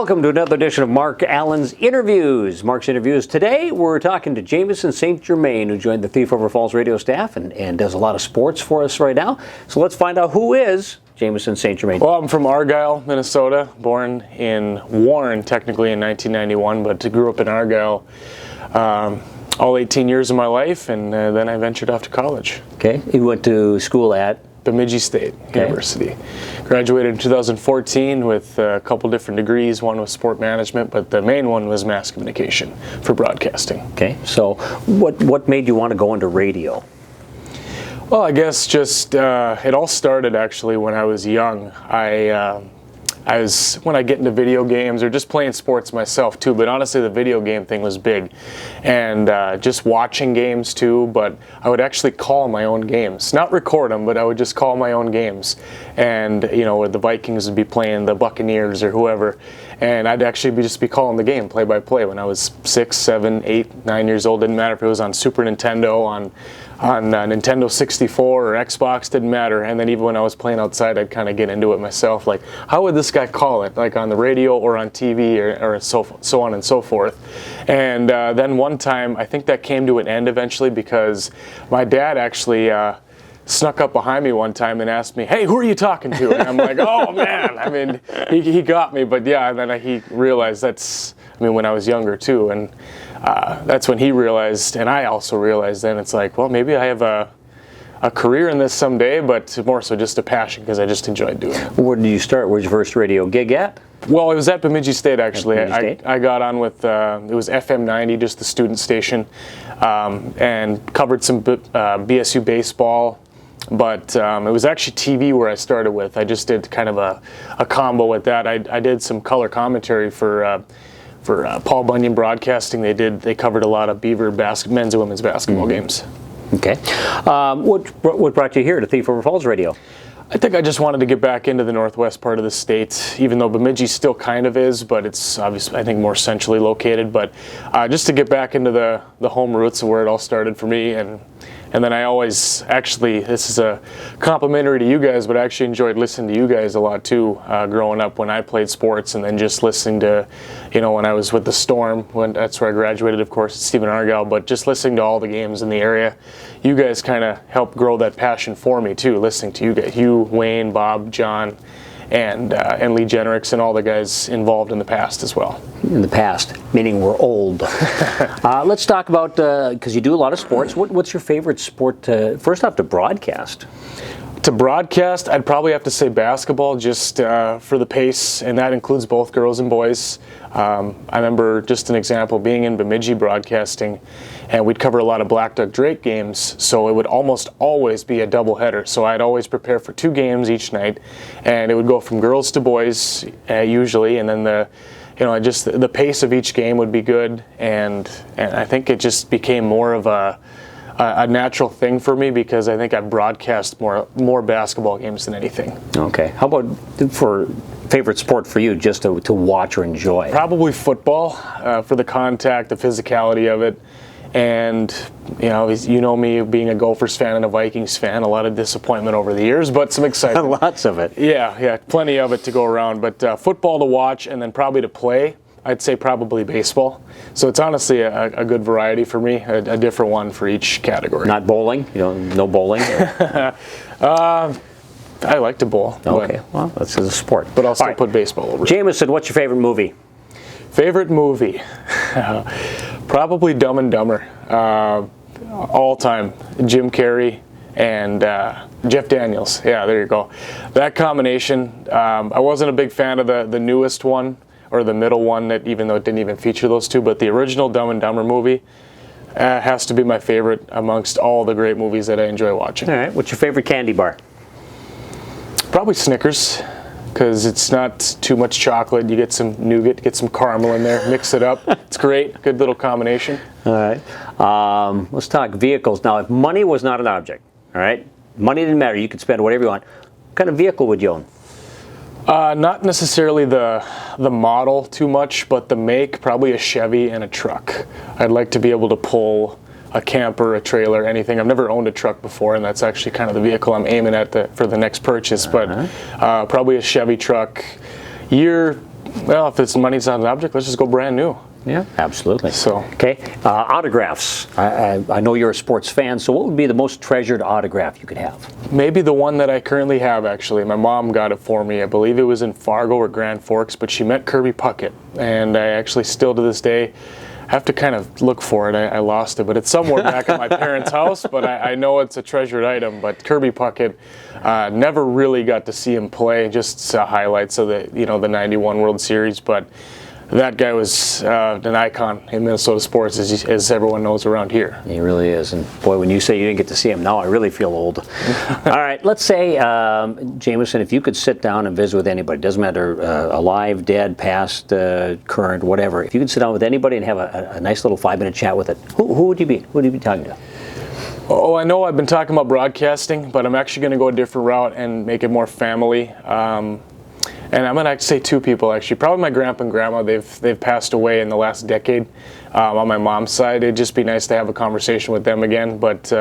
Welcome to another edition of Mark Allen's Interviews. Mark's Interviews. Today, we're talking to Jamison St. Germain, who joined the Thief River Falls radio staff and does a lot of sports for us right now. So let's find out who is Jamison St. Germain. Well, I'm from Argyle, Minnesota, born in Warren, technically in 1991, but grew up in Argyle all 18 years of my life, and then I ventured off to college. Okay, you went to school at? Bemidji State University. Graduated in 2014 with a couple different degrees. One was sport management, but the main one was mass communication for broadcasting. Okay, so what made you want to go into radio? Well, I guess just it all started actually when I was young. When I get into video games or just playing sports myself too, but honestly the video game thing was big, and just watching games too. But I would actually call my own games, not record them, but I would just call my own games. And you know, the Vikings would be playing the Buccaneers or whoever, and I'd actually just be calling the game play by play when I was 6, 7, 8, 9 years old. Didn't matter if it was on Super Nintendo, on Nintendo 64 or Xbox, didn't matter. And then even when I was playing outside, I'd kind of get into it myself, like how would this guy call it, like on the radio or on TV or so on and so forth. And then one time, I think that came to an end eventually because my dad actually snuck up behind me one time and asked me, "Hey, who are you talking to?" And I'm like, "Oh man," I mean, he got me. But yeah, and then he realized when I was younger too, and that's when he realized, and I also realized then, it's like, well, maybe I have a career in this someday, but more so just a passion because I just enjoyed doing it. Where did you start? Where's your first radio gig at? Well, it was at Bemidji State actually. Bemidji State? I got on with, it was FM 90, just the student station, and covered some BSU baseball. But it was actually TV where I started with. I just did kind of a combo with that. I did some color commentary for Paul Bunyan Broadcasting. They covered a lot of Beaver men's and women's basketball games. Okay. What brought you here to Thief River Falls Radio? I think I just wanted to get back into the northwest part of the state, even though Bemidji still kind of is, but it's obviously, I think, more centrally located. But just to get back into the home roots of where it all started for me. And then I always, actually, this is a complimentary to you guys, but I actually enjoyed listening to you guys a lot too, growing up when I played sports, and then just listening to, you know, when I was with the Storm, that's where I graduated, of course, at Stephen Argyle, but just listening to all the games in the area. You guys kind of helped grow that passion for me too, listening to you guys, you, Wayne, Bob, John, and Lee Jenricks and all the guys involved in the past as well. In the past, meaning we're old. Let's talk about, because you do a lot of sports, what's your favorite sport first off, to broadcast? To broadcast, I'd probably have to say basketball, just for the pace, and that includes both girls and boys. I remember, just an example, being in Bemidji broadcasting, and we'd cover a lot of Black Duck Drake games, so it would almost always be a doubleheader. So I'd always prepare for 2 games each night, and it would go from girls to boys usually, and then the pace of each game would be good, and I think it just became more of a natural thing for me because I think I broadcast more basketball games than anything. Okay. How about for favorite sport for you, just to watch or enjoy? Probably football, for the contact, the physicality of it. And you know me being a Gophers fan and a Vikings fan, a lot of disappointment over the years, but some excitement. Lots of it. Yeah, plenty of it to go around. But football to watch, and then probably to play, I'd say probably baseball. So it's honestly a good variety for me, a different one for each category. Not bowling? No bowling? I like to bowl. Okay, well, that's a sport. But I'll still put baseball over it. Jamison, what's your favorite movie? Favorite movie? Probably Dumb and Dumber. All time. Jim Carrey and Jeff Daniels. Yeah, there you go. That combination. I wasn't a big fan of the newest one, or the middle one, even though it didn't even feature those two, but the original Dumb and Dumber movie has to be my favorite amongst all the great movies that I enjoy watching. All right, what's your favorite candy bar? Probably Snickers, because it's not too much chocolate. You get some nougat, get some caramel in there, mix it up. It's great, good little combination. All right, let's talk vehicles. Now, if money was not an object, all right, money didn't matter, you could spend whatever you want, what kind of vehicle would you own? Not necessarily the model too much, but the make, probably a Chevy and a truck. I'd like to be able to pull a camper, a trailer, anything. I've never owned a truck before, and that's actually kind of the vehicle I'm aiming at for the next purchase. But probably a Chevy truck. Year well, if it's money's not an object, let's just go brand new. Yeah, absolutely. So, okay, autographs. I know you're a sports fan, so what would be the most treasured autograph you could have? maybe the one that I currently have, actually. My mom got it for me. I believe it was in Fargo or Grand Forks, but she met Kirby Puckett, and I actually still to this day have to kind of look for it. I lost it, but it's somewhere back at my parents' house, but I know it's a treasured item. But Kirby Puckett, never really got to see him play, just highlights of the 91 World Series, but that guy was an icon in Minnesota sports, as everyone knows around here. He really is. And boy, when you say you didn't get to see him, now I really feel old. All right, let's say, Jamison, if you could sit down and visit with anybody, doesn't matter alive, dead, past, current, whatever. If you could sit down with anybody and have a nice little 5-minute chat with it, who would you be? Who would you be talking to? Oh, I know I've been talking about broadcasting, but I'm actually going to go a different route and make it more family. And I'm going to say two people, actually. Probably my grandpa and grandma. They've passed away in the last decade on my mom's side. It'd just be nice to have a conversation with them again. But,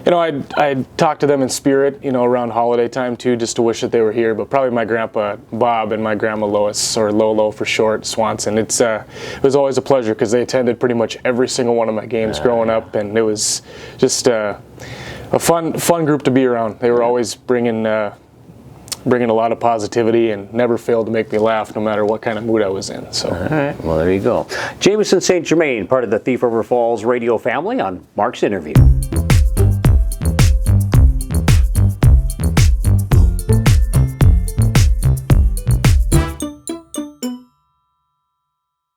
I'd talk to them in spirit, around holiday time, too, just to wish that they were here. But probably my grandpa Bob and my grandma Lois, or Lolo for short, Swanson. It was always a pleasure because they attended pretty much every single one of my games growing up. And it was just a fun group to be around. They were always bringing a lot of positivity and never failed to make me laugh no matter what kind of mood I was in. So. All right, well, there you go. Jamison St. Germain, part of the Thief River Falls radio family on Mark's Interview.